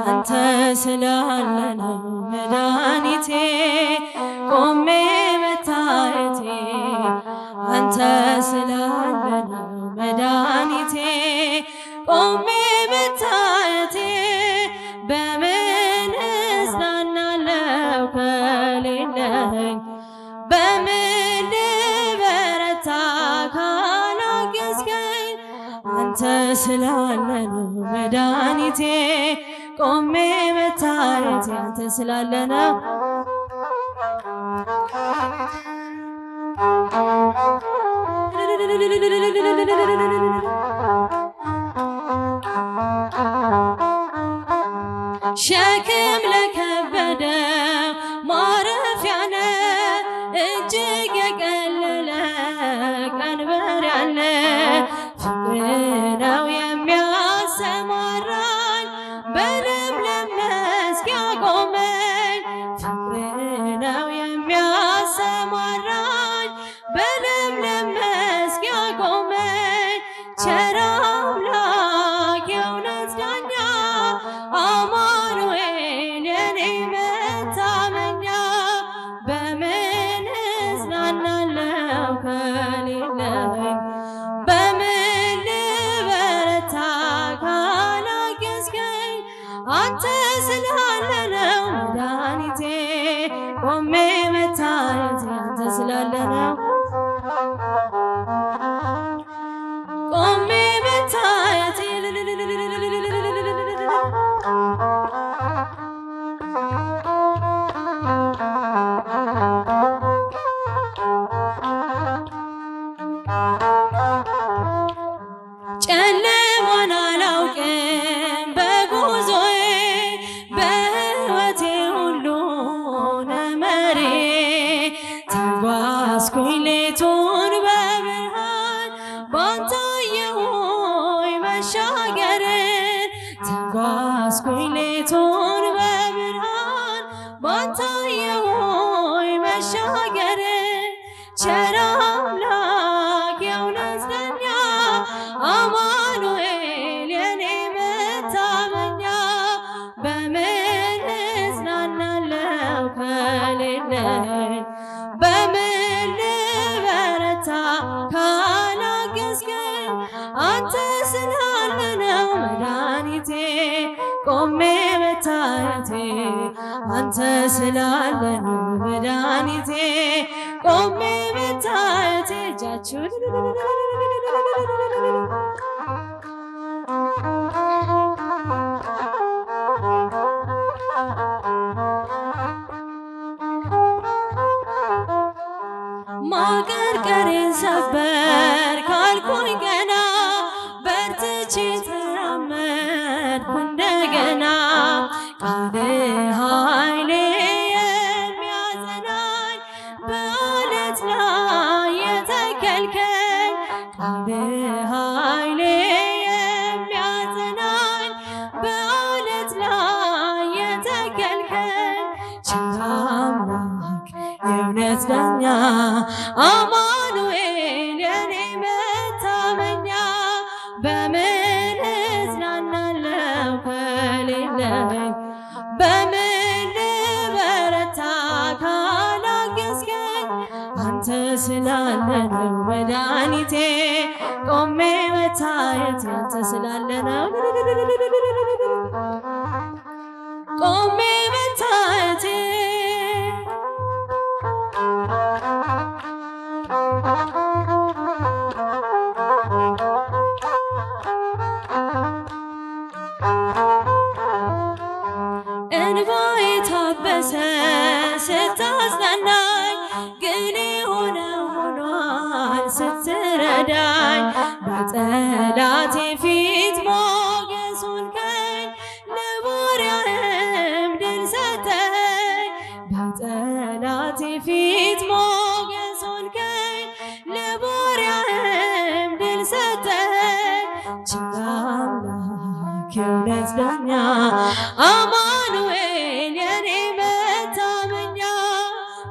አንተ ስላለ ነው መድኃኒቴ ቆሜ መታየቴ አንተ ስላለ ነው መድኃኒቴ ቆሜ መታየቴ በምን እጽናናለሁ ከሌለኝ በምን ልበረታ ካላገዝከኝ አንተ ስላለ ነው መድኃኒቴ ቆሜ መታየቴ አንተ ስላለ ነው ሸክም ለከበደው ማረፊያ ነህ እጅግ የቀለለ ቀንበር ያለ ፍቅር ነው የሚያሰማራኝ በለምለም መስክ ያቆመኝ ፍቅር ነው የሚያሰማራኝ በለምለም መስክ ያቆመኝ ቸር አምላክ የእውነት ዳኛ አማኑኤል የኔ መታመኛ በምን እጽናናለሁ ከሌለኝ በምን ልበረታ ካላገዝከኝ አንተ ስላለ ነው መድኃኒቴ ቆሜ መታየቴ አንተ ስላለ ነው ቆሜ መታየቴ ጨለማን አላውቅም በጉዞዬ በሕይወቴ ሁሉ ነመሬ ተጓዝኩኝ ሌቱን በብርሃን ባንተ አየሁኝ መሻገርን ተጓዝኩኝ ሌቱን በብርሃን ባንተ አየሁኝ መሻገርን ቸር አምላክ የእውነት ዳኛ አማኑኤል የኔ መታመኛ በምን እጽናናለሁ ከሌለኝ በምን ልበረታ ካላገዝከኝ አንተ ስላለ ነው መድኃኒቴ ቆሜ መታየቴ አንተ ስላለ ነው መድኃኒቴ ቆሜ መታየቴ እጃችሁን ማቀርቀሬን ሰበር ካልኩኝ ገና በርትቼ ተራመድኩ እንደገና ቃል ኃይሌ የሚያጸናኝ በዓለት ላይ የተከልከኝ ቃል ኃይሌ የሚያጸናኝ በዓለት ላይ የተከልከኝ ቸር አምላክ የእውነት ዳኛ አማኑኤል የኔ መታመኛ በምን እጽናናለሁ ከሌለኝ በምን ልበረታ ካላገዝከኝ አንተ ስላለ ነው መድኃኒቴ ቆሜ መታየቴ አንተ ስላለ ነው ቆሜ መታየቴ እንባዬ ታበሰ ስታጽናናኝ ግን የሆነው ሆኗል ስትረዳኝ በጠላቴ ፊት ሞገስ ሆንከኝ ለባሪያህም ድል ሰጠኝ በጠላቴ ፊት ሞገስ ሆንከኝ ለባሪያህም ድል ሰጠኝ ቸር አምላክ የእውነት ዳኛ አማኑኤል የኔ መታመኛ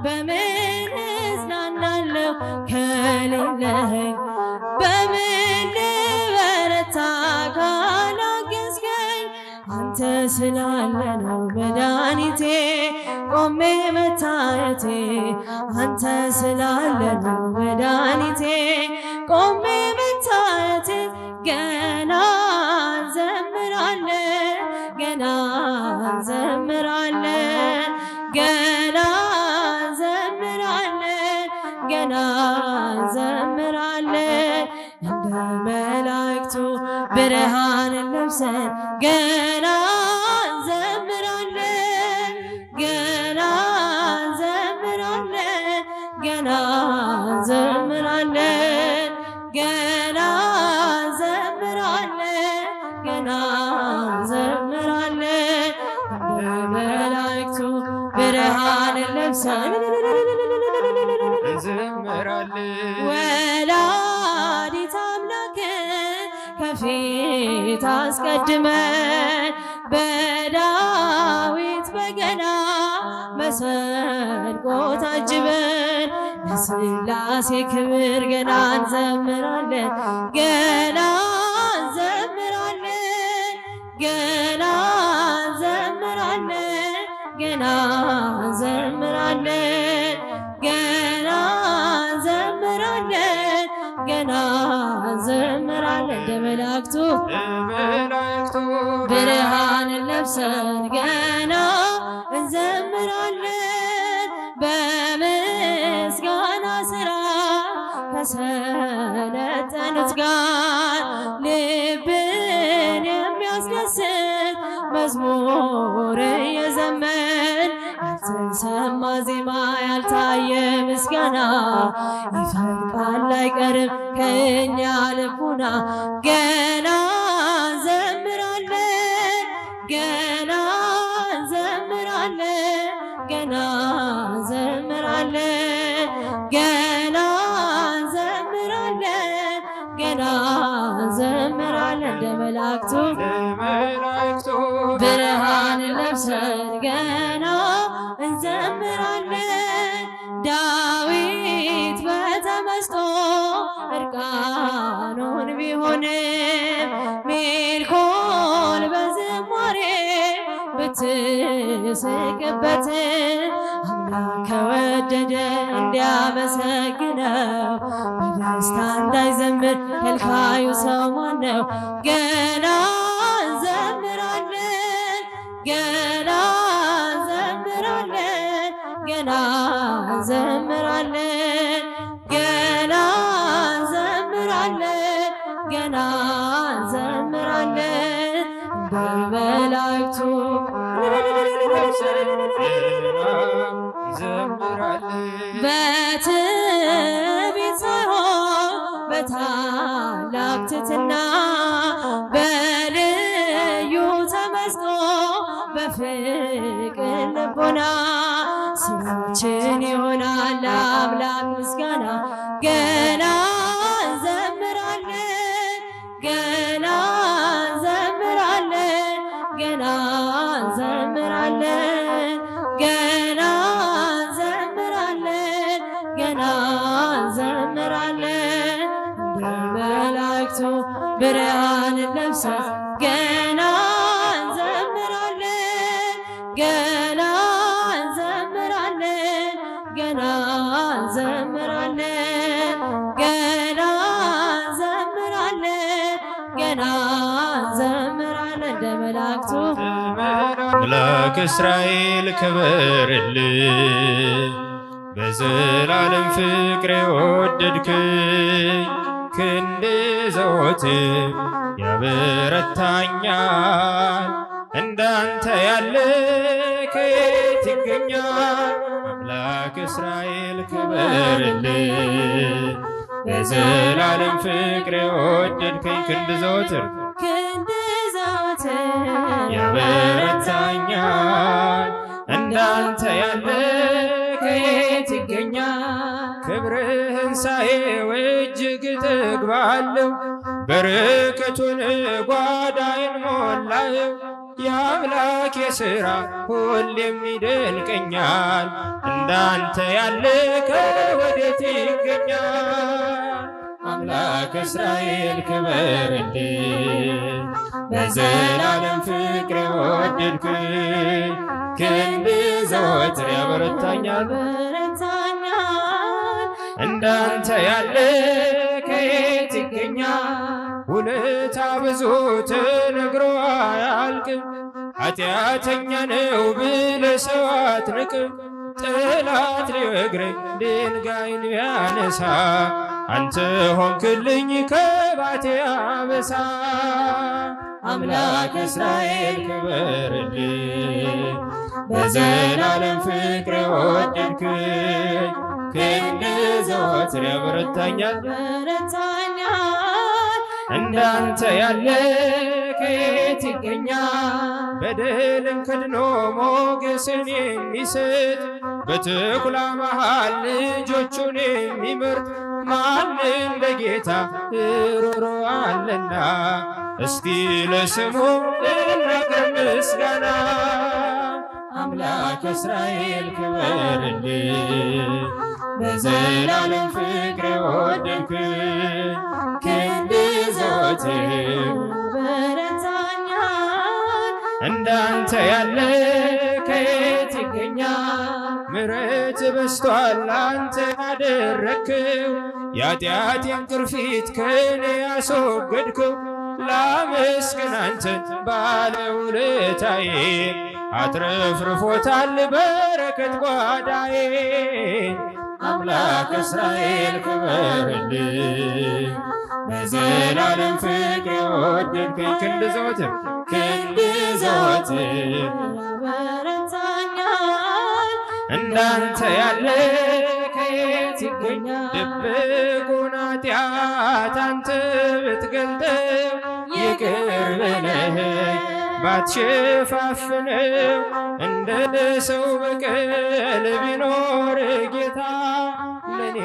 በምን እጽናናለሁ ከሌለኝ በምን ልበረታ ካላገዝከኝ አንተ ስላለ ነው መድኃኒቴ ቆሜ መታየቴ አንተ ስላለ ነው መድኃኒቴ ቆሜ መታየቴ ገና እንዘምራለን ገና እንዘምራለን ገና እንዘምራለን ገና እንዘምራለን እንደ መላእክቱ ብርሃንን ለብሰን ገና እንዘምራለን ገና እንዘምራለን ገና እንዘምራለን ገና እንዘምራለን ገና እንዘምራለን እንደ መላእክቱ ብርሃንን ለብሰን እንዘምራለን ወላዲተ አምላክን ከፊት አስቀድመን በዳዊት በገና መሰንቆ ታጅበን ለሥላሴ ክብር ገና እንዘምራለን ገና እንዘምራለን ገና እንዘምራለን ገና እንዘምራለን ገና እንዘምራለን ገና እንዘምራለን እንደ መላእክቱ ብርሃንን ለብሰን ገና እንዘምራለን በምስጋና ሥራ ከሰለጠኑት ጋር ልብን የሚያስደስት መዝሙር እየዘመን ያልተሰማ ዜማ ያልታየ ምስጋና ይፈልቃል አይቀርም ከእኛ ልቡና ገና እንዘምራለን ገና እንዘምራለን ገና እንዘምራለን ገና እንዘምራለን ገና እንዘምራለን እንደ መላእክቱ ብርሃንን ለብሰን ገና እንዘምራለን ዳዊት በተመስጦ እርቃኑን ቢሆንም ሜልኮል በዝማሬ ብትስቅበት አምላክ ከወደደ እንዲያመሰግነው በደስታ እንዳይዘምር ከልካዩ ሰው ማነው ገና እንዘምራለን ገና እንዘምራለን ገና እንዘምራለን ገና እንዘምራለን ገና እንዘምራለን እንደ መላእክቱ በትዕቢት ሳይሆን በታላቅ ትሕትና በልዩ ተመስጦ በፍቅር ልቦና ስራችን ይሆናል ለአምላክ ምስጋና ገና እንዘምራለን ገና እንዘምራለን ገና እንዘምራለን ገና እንዘምራለን ገና እንዘምራለን እንደ መላእክቱ ብርሃንን ለብሰን ገና እንዘምራለን ገና እንዘምራለን ገና እንዘምራለን ገና እንዘምራለን ገና እንዘምራለን እንደ መላእክቱ አምላክ እስራኤል ክበርልኝ በዘላለም ፍቅር የወደድክኝ ክንድ ዘወትር ያበረታኛል እንዳንተ ያለ ከየት ይገኛል አምላክ እስራኤል ክበርልኝ በዘላለም ፍቅር የወደድክኝ ክንድ ዘወትር ያበረታኛል እንዳንተ ያለ ከየት ይገኛል ክብርህን ሳየው እጅግ እጠግባለሁ በረከቱን ጓዳዬን ሞላኸው የአምላክ የሥራ ሁሌም ይደንቀኛል እንዳንተ ያለ ከወዴት ይገኛል አምላክ እስራኤል ክበርልኝ በዘላለም ፍቅር ወደድከኝ። ክንድ ዘወትር ያበረታኛል እንዳንተ ያለ ከየት ይገኛል? ውለታ ብዙ ተነግሮ አያልቅም። ኃጢአተኛ ነው ብለህ ሰው አትንቅም። ጠላት ሊወግረኝ ድንጋይን ቢያነሳ አንተ ሆንክልኝ ከባቴ አበሳ። አምላክ እስራኤል ክበርልኝ በዘላለም ፍቅር ወደድከኝ። ክንድ ዘወትር ያበረታኛል እንዳንተ ያለ ከየት ይገኛል? በደልን ከድኖ ሞገስን የሚሰጥ በተኩላ መሃል ልጆቹን የሚመርጥ ማን እንደ ጌታ ሩሩ አለና? እስቲ ለስሙ እናቅርብ ምስጋና። አምላክ እስራኤል ክበርልኝ በዘላለም ፍቅር ወደድከኝ። ክንድ ዘወትር በረታኛል እንዳንተ ያለ ከየት ይገኛል? ምሕረት በስቷል አንተ ያደረግከው የኃጢአቴን ቅርፊት ከኔ ያስወገድከው። ላመስግን አንተን ባለውለታዬ አትረፍርፎታል በረከት ጓዳዬ። አምላክ እስራኤል ክበርልኝ በዘላለም ፍቅር ወደድከኝ። ክንድ ዘወትር ያበረታኛል እንዳንተ ያለ ከየት ይገኛል? ድብቁን ኃጢአት አንተ ብትገልጠው ይቅር በለኝ ባትሸፋፍነው። እንደ ሰው በቀል ቢኖር ጌታ ለኔ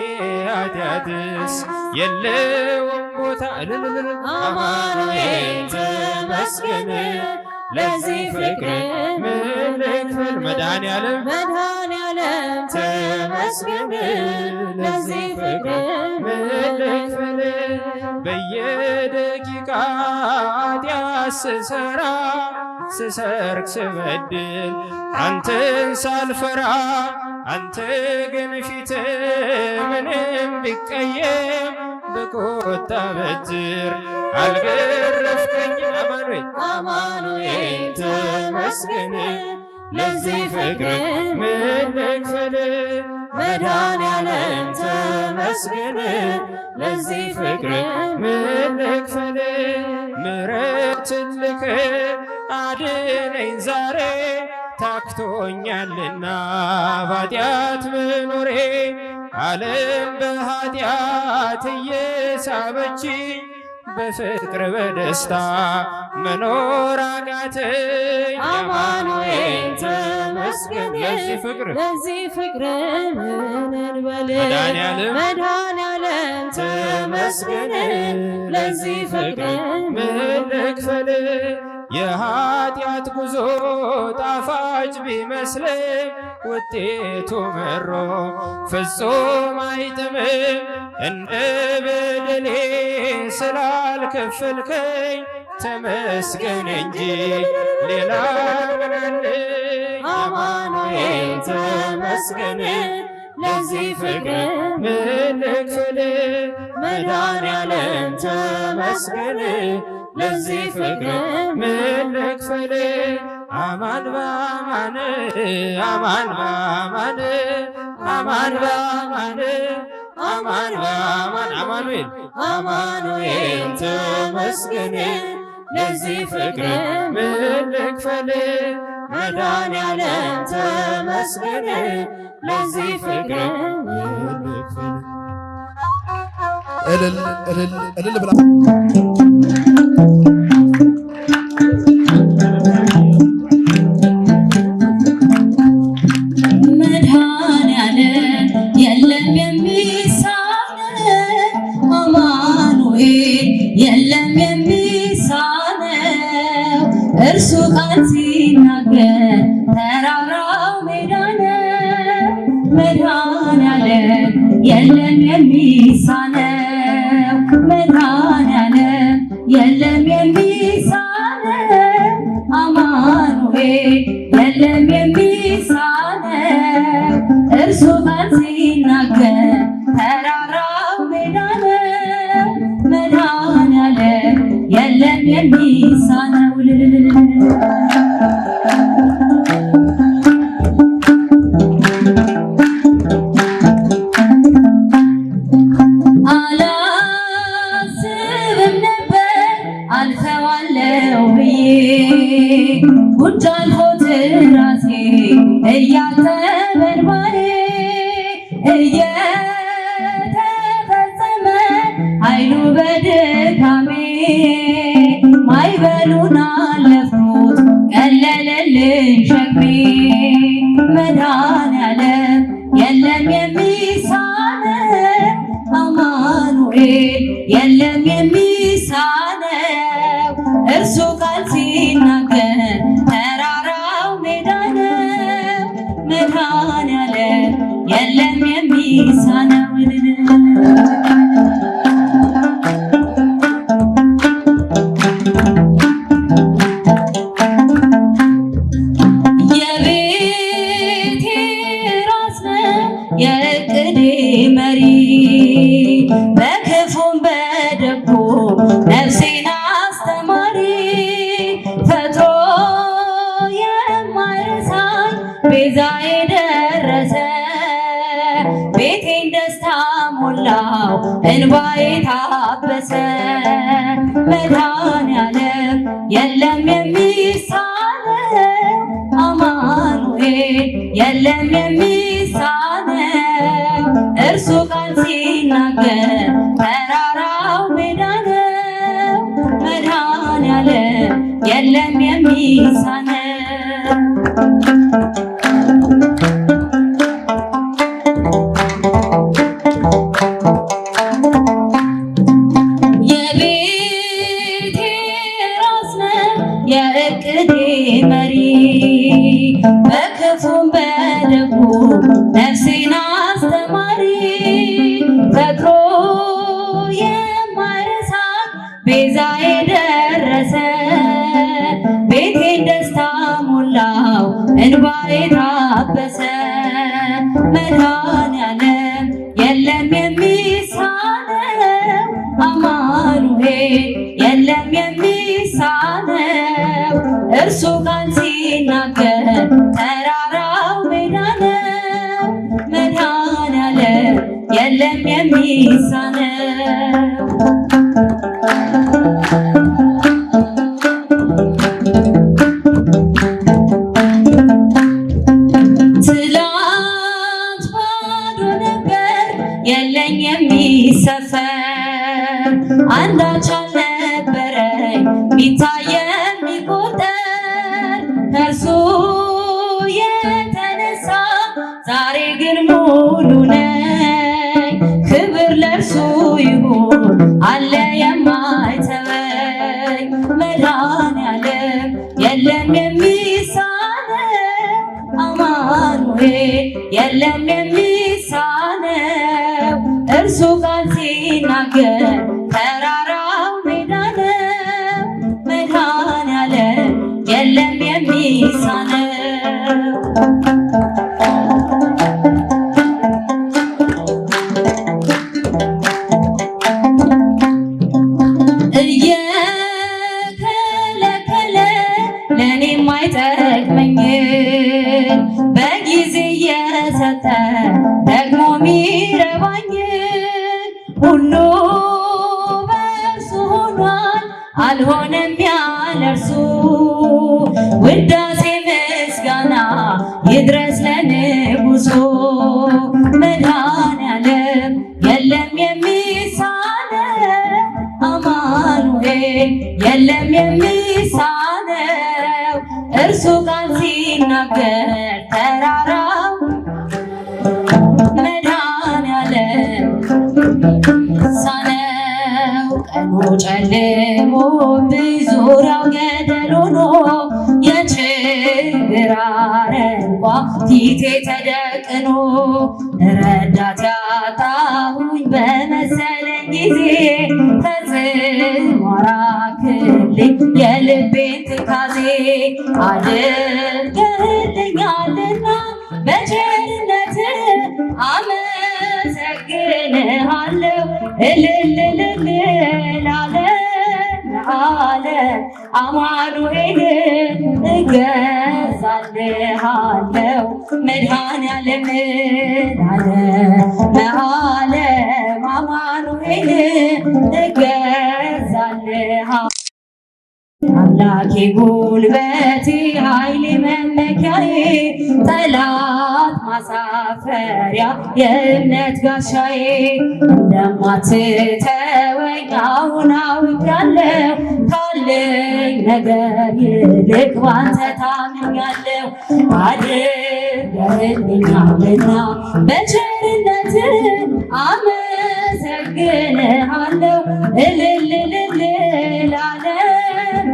ኃጢአትስ የለውም ቦታ። አማኑኤል ተመስገን ለዚህ ፍቅር ምን ልክፈል? መድኃኔዓለም ተመስገን ለዚህ ፍቅር ምን ልክፈል? በየደቂቃ ኃጢአት ስሰራ ስሰርቅ ስበድል አንተን ሳልፈራ አንተ ግን ፊት ምንም ቢቀየም በቁጣ በትር አልገረፍከኝ። አማኑኤል ተመስገን ለዚህ ፍቅር ምን ልክፈል? መድኃኔዓለም ተመስገን ለዚህ ፍቅር ምን ልክፈል? ምሕረትን ልከህ አድነኝ ዛሬ ታክቶኛልና በኃጢአት መኖሬ። ዓለም በኃጢአት እየሳበችኝ በፍቅር በደስታ መኖር አቃተኝ። አማኑኤል ተመስገን ለዚህ ፍቅር ምን እንበል? መድኃኔዓለም ተመስገን ለዚህ ፍቅር ምን ልክፈል? የኃጢአት ጉዞ ጣፋጭ ቢመስልም ውጤቱ መሮ ፍጹም አይጥምም። እንደ በደሌ ስላልከፈልከኝ ተመስገን እንጂ ሌላ ምን አለኝ? አማኑኤል ተመስገን ለዚህ ፍቅር ምን ልክፈል? መድኃኔዓለም ተመስገን ለዚህ ፍቅር ምን ልክፈል? አማን በአማን አማን በአማን አማን በአማን አማን በአማን አማኑኤል ተመስገን ለዚህ ፍቅር ምን ልክፈል? መድኃኔዓለም ተመስገን ለዚህ ፍቅር ምን ልክፈል? እልል እልል እልል ብላ መድኃኔዓለም የለም የሚሳነው፣ አማኑኤል የለም የሚሳነው። እርሱ ቃል ሲናገር ተራራው ሜዳ ነው። መድኃኔዓለም የለም የሚሳነው፣ መድኃኔዓለም የለም የሚሳነው። አማኑኤል የለም የሚሳነው እርሱ ቃል ሲናገር ተራራው ሜዳ ነው። መድኃኔዓለም የለም የሚሳነው አላስብም ነበር አልፈዋለሁ ብዬ ጉንጭ አልፎት ራሴ እያጠበ እንባዬ እየተፈጸመ ኃይሉ በድካሜ ማዕበሉን አለፍኩት ቀለለልኝ ሸክሜ። መድኃኔዓለም የለም የሚሳነው አማኑኤል የለም የሚሳነው እርሱ ቃል ሲናገር ተራራው ሜዳ ነው። መድኃኔዓለም የለም የሚሳነው የቤቴ ራስ ነው የዕቅዴ መሪ በክፉም በደጉ ነፍሴን አስተማሪ ፈጥሮ የማይረሳኝ ቤዛዬ ደረሰ ቤቴን ደስታ ሞላው እንባዬ ታበሰ። መድኃኔዓለም የለም የሚሳነው አማኑኤል የለም የሚሳነው እርሱ ቃል ሲናገር ተራራው ሜዳ ነው። መድኃኔዓለም የለም የሚሳነው የቤቴ ራስ ነው የዕቅዴ መሪ በክፉም በደጉ ነፍሴን አስተማሪ ፈጥሮ የማይረሳኝ ቤዛዬ ደረሰ ቤቴን ደስታ ሞላው እንባዬ ታበሰ። መድኃኔዓለም የለም የሚሳነው አማኑኤል የለም የሚሳነው እርሱ ቃል ሲናገር ተራራው ሜዳ ነው። መድኃኔዓለም የለም የሚሳነው ትላንት ባዶ ነበር የለኝ የሚሰፈር አንዳች አልነበረኝ ሚታይ የሚቆጠር ከእርሱ የተነሳ ዛሬ ግን ሙሉ ነኝ። ክብር ለእርሱ ይሁን አለ የማይተወኝ። መድኃኔዓለም የለም የሚሳነው አማኑኤል የለም የሚሳነው እርሱ ቃል ሲናገር ተራራው ሜዳ ነው። መድኃኔዓለም የለም የሚሳነው እየከለከለ ለእኔ የማይጠቅመኝ በጊዜ እየሰጠ ደግሞ ሚረባኝ ሁሉ በእርሱ ሆኗል አልሆነም ያለ እርሱ ውዳሴ ምስጋና ይድረስ ለንጉሡ። መድኃኔዓለም የለም የሚሳነው አማኑኤል የለም የሚሳነው እርሱ ቃል ሲናገር ተራራው መድኃኔዓለም ሳነው ቀኑ ጨልሞ ዙሪያው ገደል ሆኖ የችግር አረንቋ ፊቴ ተደቅኖ ረዳት ያጣሁኝ በመሰለኝ ጊዜ ማራክልኝ የልቤን ትካዜ አድርገህልኛልና በቸርነት አመሰግንሃለሁ እልል እልል ለዓለም አማኑኤል እገዛልሃለሁ መድኃኔዓለም ለዓለም አማኑኤል እገዛልሃለሁ አምላኬ ጉልበቴ ኃይሌ መመኪያዬ ጠላት ማሳፈሪያ የእምነት ጋሻዬ እንደማትተወኝ አሁን አውቃለሁ ካለኝ ነገር ይልቅ ባንተ ታምኛለሁ አድርገህልኛልና በቸርነት አመሰግንሃለሁ እልል እልል ለዓለም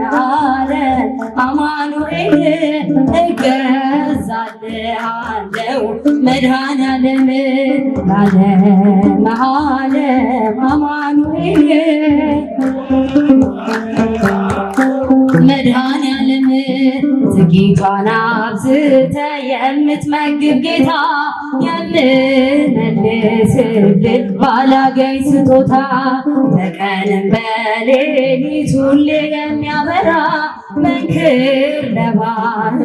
አማኑኤል እገዛልሃለሁ መድኃኔዓለም ለዓለም አማኑኤል መድኃኔዓለም ዝጊቷን አብዝተ የምትመግብ ጌታ የምመልስልህ ባላገኝ ስጦታ በቀንም በሌሊት ሁሌ የሚያበራ መንክር ለባህሪ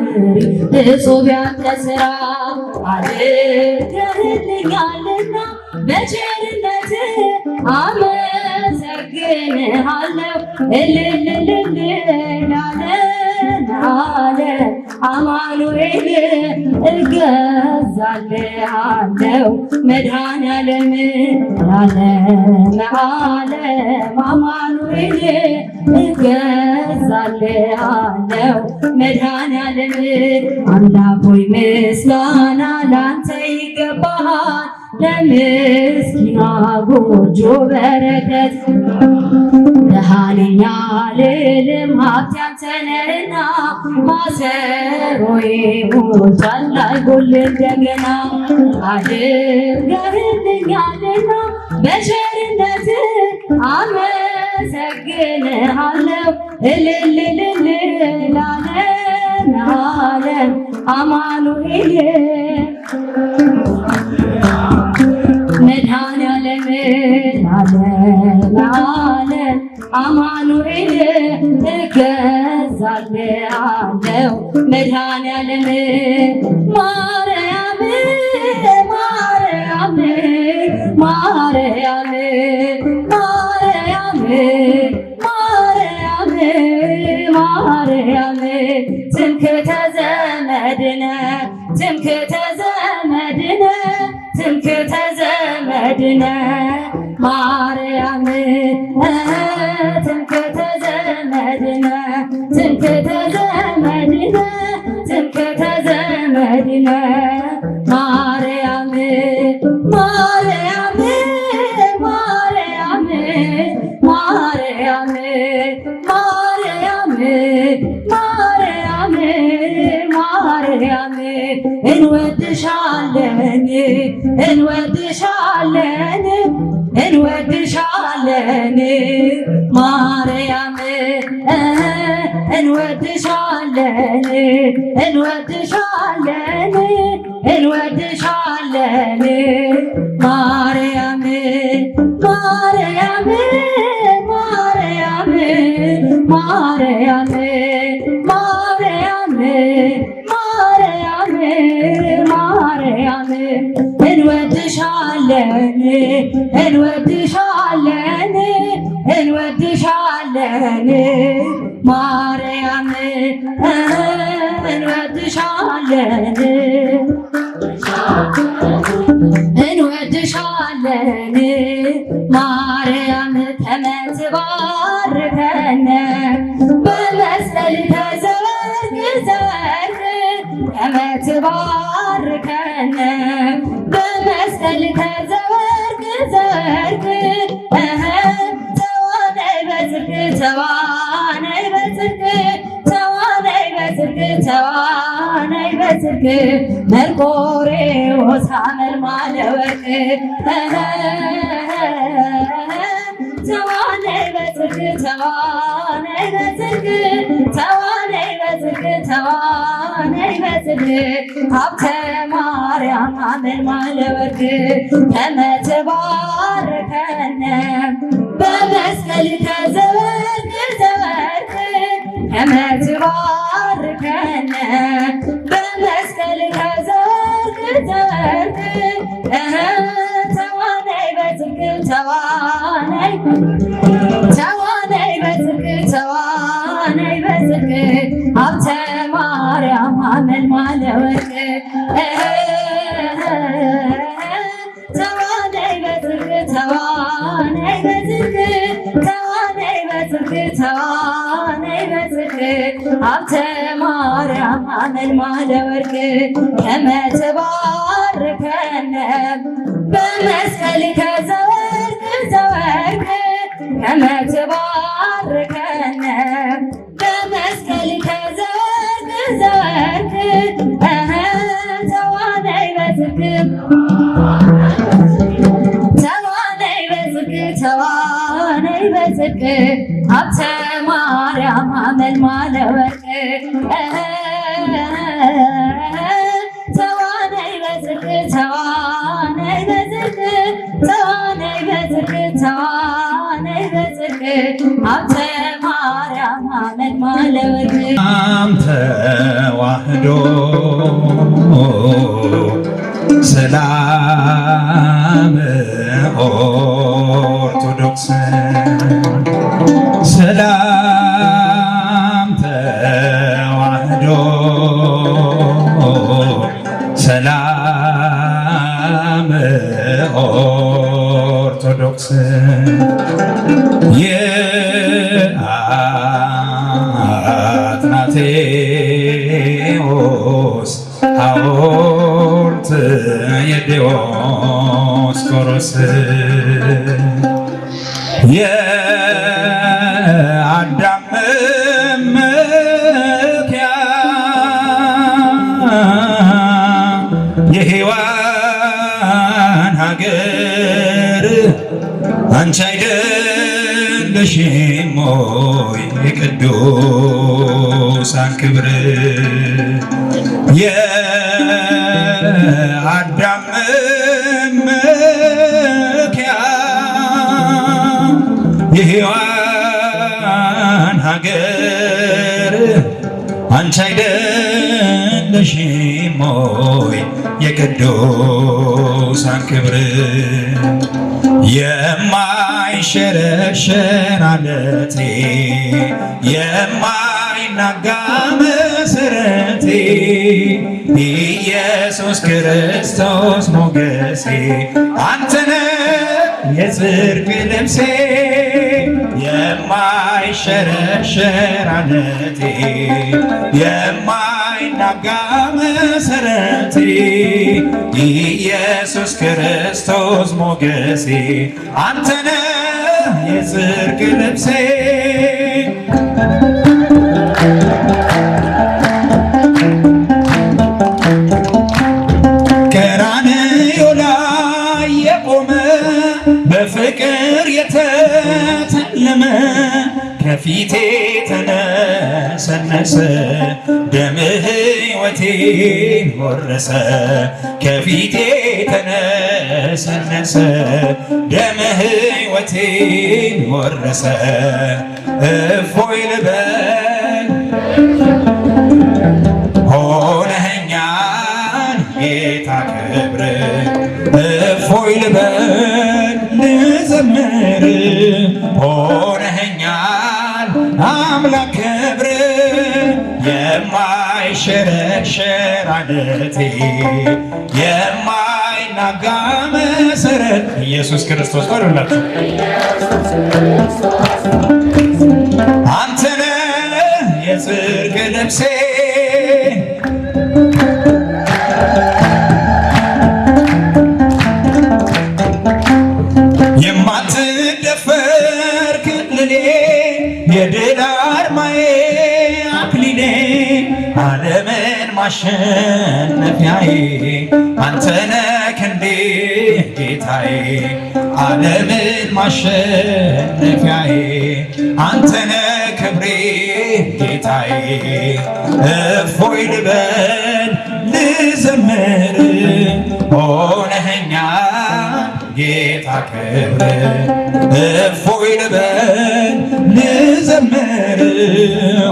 እጹብ ያንተ ሥራ አድርገህልኛልና በቸርነት አመሰግንሃለሁ እልል እልል ለዓለም አማኑኤል እገዛልሃለሁ መድኃኔዓለም ለዓለም አማኑኤል እገዛልሃለሁ መድኃኔዓለም አምላክ ሆይ ምስጋና ላንተ ይገባሃል ለምስኪኗ ጎጆ በረከት ድሃ ነኝ አልልም ሀብቴ አንተ ነህና ማሰሮዬ ሞልቷል አይጎልም እንደገና አድርገህልኛልና በቸርነት አመሰግንሃለሁ እልል እልል ለዓለም አማኑኤል መድኃኔዓለም ለዓለም አማኑኤል እገዛልሃለሁ መድኃኔዓለም ማርያም ማርያም ማርያም ማርያም ማርያም ማርያም ትምክህተ ዘመድነ ትምክህተ ዘመድነ ትምክህተ ዘመድነ ማርያም ትምክህተ ዘመድነ ትምክህተ ዘመድነ ትምክህተ ዘመድነ ማርያም ማርያም ማርያም ማርያም ማርያም ማርያም ማርያም እንወድሻለን እንወድሻለን እንወድሻለን ማርያም እንወድሻለን እንወድሻለን እንወድሻለን ማርያም ማርያም ማርያም ማርያም ማርያም ማርያም ማርያም እንወድሻለን እንወድሻለን እንወድሻለን ማርያም እንወድሻለን እንወድሻለን ማርያም ተመትባርከነ በመስቀል ተዘርግዘን ተመትባርከነ በመስቀል ተዘርግዘን ተዋነይ በጽድቅ ተዋነይ በጽድቅ ተዋነይ በጽድቅ ተዋነይ በጽድቅ መርቆሬዎስ ሐመልማለ ወርቅ ተዋነይ በጽድቅ በጽድቅ ተዋነይ በጽድቅ ተዋነይ በጽድቅ ተዋነይ በጽድቅ ሀብተ ማርያም አመልማለ ወርቅ ከመ ትባርከነ በመስቀል ከዘወርቅ ዘወርቅ ከመ ትባርከነ በመስቀል ከዘወርቅ ዘወርቅ ተዋነይ በጽድቅ ተዋነይ ተዋነይ በጽድቅ ተዋነይ በጽድቅ ሀብተ ማርያም አመልማለ ወርቅ ተዋነይ በጽድቅ ተዋነይ በጽድቅ ተዋነይ በጽድቅ ተዋነይ በጽድቅ ሀብተ ማርያም አመልማለ ወርቅ ከመ ትባርከነ በመስቀል ከዘወርቅ ዘወርቅ ከመ ትባርከነ በመስቀል ከዘወርቅ ዘወርቅ ተዋነይ በጽድቅ ተዋነይ በጽድቅ ተዋነይ በጽድቅ ሀብተ ማርያም አመልማለ ወርቅ ተዋነይ በጽድቅ ተዋነይ በጽድቅ ተዋነይ በጽድቅ ተዋነይ በጽድቅ ሀብተ ማርያም አመልማለ ወርቅ ተዋህዶ ሰላም ኦርቶዶክስ ሰላም ተዋህዶ ሰላም ኦርቶዶክስ የአትናቴዎስ ሐውልት የዲዮስቆሮስ የአዳም መመኪያ የሔዋን ሀገር አንቺ አይደለሽም ሆይ የቅዱሳን ክብር የአዳም መመኪያ የሔዋን ሀገር አንቺ አይደለሽም ሆይ የቅዱሳን ክብር የማይሸረሸር ዓለቴ የማይናጋ መሰረቴ ኢየሱስ ክርስቶስ ሞገሴ አንተነ የጽድቅ ልብሴ የማይሸረሸር ዓለቴ የማይናጋ መሰረቴ ኢየሱስ ክርስቶስ ሞገሴ አንተነ የጽድቅ ልብሴ ቀራንዮ ላይ የቆመ በፍቅር የተተለመ ከፊቴ ተነሰነሰ ደምህ ሕይወቴን ወረሰ ከፊቴ ተነሰነሰ ደምህ ሕይወቴን ወረሰ እፎይ ልበል ሆነኸኛል ጌታ ክብር እፎይ ልበል ልዘምር ሆነኸኛል አምላክ ክብር የማይሸረሸር ዓለቴ የማይናጋ መሰረት ኢየሱስ ክርስቶስ በሉላችሁ አንተነ የጽድቅ ልብሴ የማትደፈር ክልሌ የድል አርማዬ አክሊሌ ዓለምን ማሸነፊያዬ አንተነ ክንዴ ጌታዬ ዓለምን ማሸነፊያዬ አንተነ ክብሬ ጌታዬ እፎይ ልበል ልዘምር ሆነኸኛል ጌታ ክብር እፎይ ልበል ልዘምር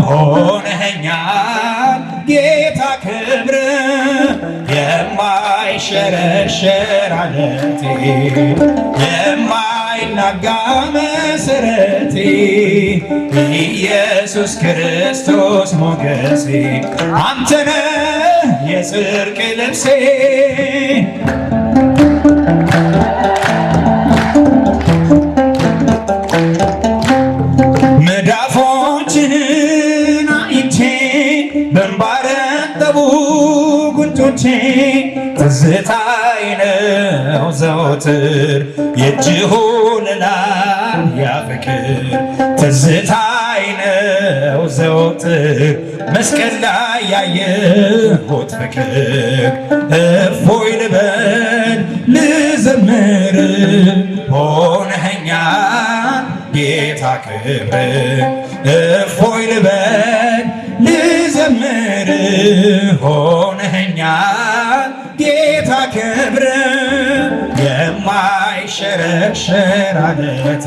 ሆነኸኛል ጌታ ክብር የማይሸረሸር ዓለቴ የማይናጋ መሰረቴ ኢየሱስ ክርስቶስ ሞገሴ አንተነ የጽድቅ ልብሴ መዳፎችህን አይቼ በእንባ ረጠቡ ጉንጮቼ ትዝታዬ ነው ዘወትር የእጅህ ወለላ ያ ፍቅር ትዝታዬ ነው ዘወትር መስቀል ላይ ያየሁት ፍቅር እፎይ ልበል ልዘምር ሆነኸኛል ጌታ ክብር እፎይ ልበል ልዘምር ሆነኸኛል ጌታ ክብር የማይሸረሸር ዓለቴ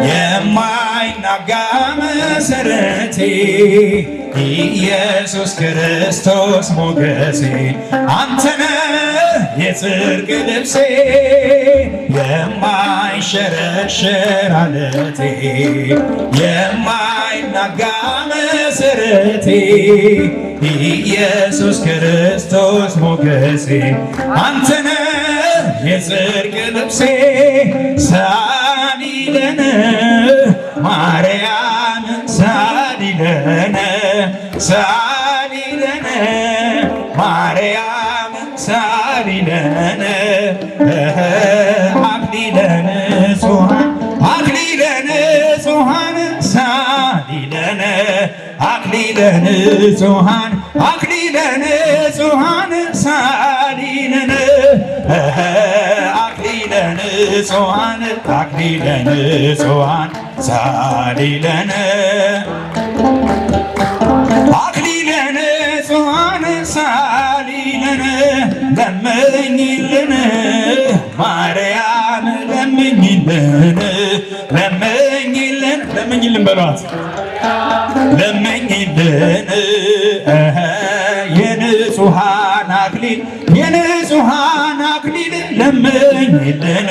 የማይናጋ መሰረቴ ኢየሱስ ክርስቶስ ሞገሴ አንተነ የጽድቅ ልብሴ የማይሸረሸር ዓለቴ የማይናጋ መሰረቴ ኢየሱስ ክርስቶስ ሞገሴ አንተነ የጽድቅ ልብሴ ሳሊለነ ማርያም ሳሊለነ ሳሊለነ ማርያም ሳሊለነ አክሊለ ንጹሐን አክሊለ ንጹሐን ሳሊለነ አክሊለ ንጹሐን አክሊለ ንጹሐን ሳሊለነ አክሊለ ንጹሐን አክሊለ ንጹሐን ሳሊለነ አክሊለ ንጹሐን ሳሊለነ ለምኝልን ማርያም ለምኝልን ለምኝልን ለምኝልን በሏት ለምኝልን የንጹሐን አክሊል የንጹሐን አክሊል ለምኝልን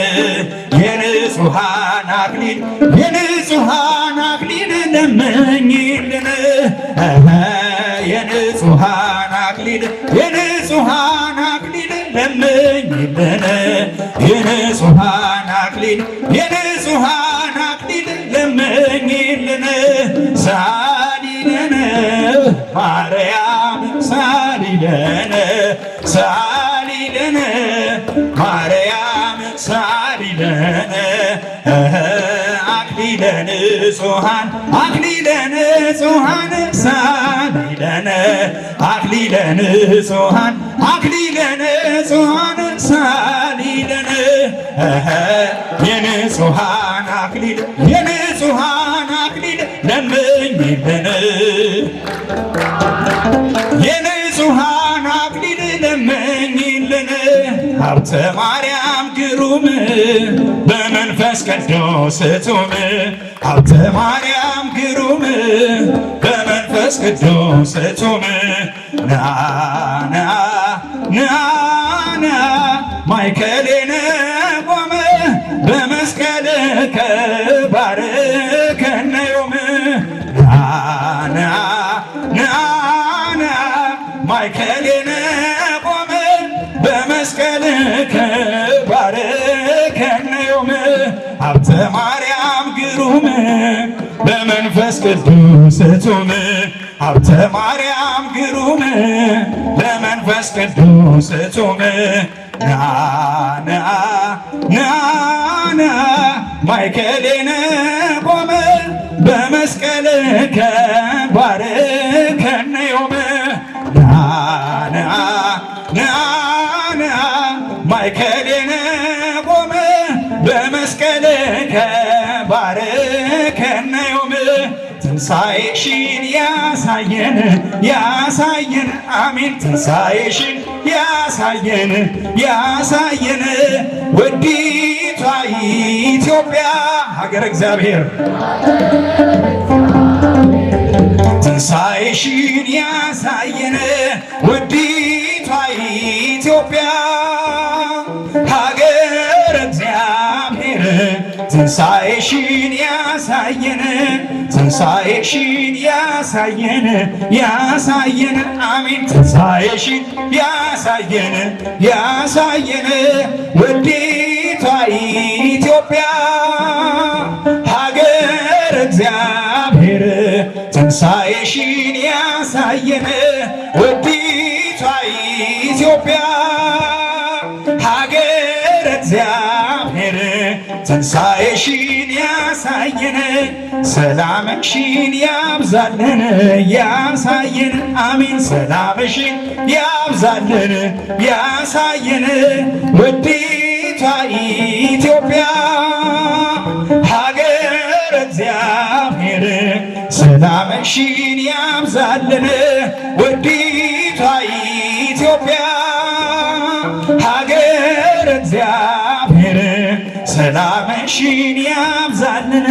የንጹሐን አክሊል የንጹሐን አክሊል ለምኝልን የንጹሐን አክሊል የንጹሐን አክሊል ለምኝልን የንጹሐን አክሊል የንጹሐን አክሊል ለምኝልን ሳሊለነ ማርያም ሳሊለነ ሳሊለነ ማርያም ሳሊለነ አክሊለ ንጹሐን አክሊለ ንጹሐን ሳሊለነ አክሊለ ንጹሐን አክሊለ ንጹሐን ሳሊለነ የንጹሐን አክሊል የንጹሐን አክሊል ለምኝልን የንጹሐን አክሊል ለምኝልን ሀብተ ማርያም ግሩም በመንፈስ ቅዱስ እቱም ሀብተ ማርያም ግሩም በመንፈስ ቅዱስ እቱም ና ና ና ና ማእከሌነ ቆመ በመስቀል ከባርከነ ዮም ና ና ና ና ማእከሌነ ቆመ በመስቀል ከባርከነ ዮም ሀብተ ማርያም ግሩም በመንፈስ ቅዱስ እቱም ሀብተ ማርያም ግሩም በመንፈስ ቅዱስ እቱም ና ና ና ና ማእከሌነ ቆመ በመስቀል ከባርከነ ዮም ና ና ና ና ማእከሌነ መስቀልከ ባርከነ ዮም ትንሣኤሽን ያሳየን ያሳየን አሜን ትንሣኤሽን ያሳየን ያሳየን ውዲቷ ኢትዮጵያ ሀገረ እግዚአብሔር ትንሣኤሽን ያሳየን ውዲቷ ኢትዮጵያ ሀገረ እግዚአብሔር ትንሣኤሽን ያሳየን ትንሣኤሽን ያሳየን ያሳየን አሜን ትንሣኤሽን ያሳየን ያሳየን ውዲቷ ኢትዮጵያ ሀገረ እግዚአብሔር ትንሣኤሽን ያሳየን ውዲቷ ኢትዮጵያ ሀገረ እግዚአብሔር ትንሣኤሽን ያሳየን ሰላምሽን ያብዛልን ያሳየን አሜን ሰላምሽን ያብዛልን ያሳየን ውዲቷ ኢትዮጵያ ሀገረ እግዚአብሔር ሰላምሽን ያብዛልን ውዲቷ ኢትዮጵያ ሀገረ እግዚአብሔር ሰላምሽን ያብዛልን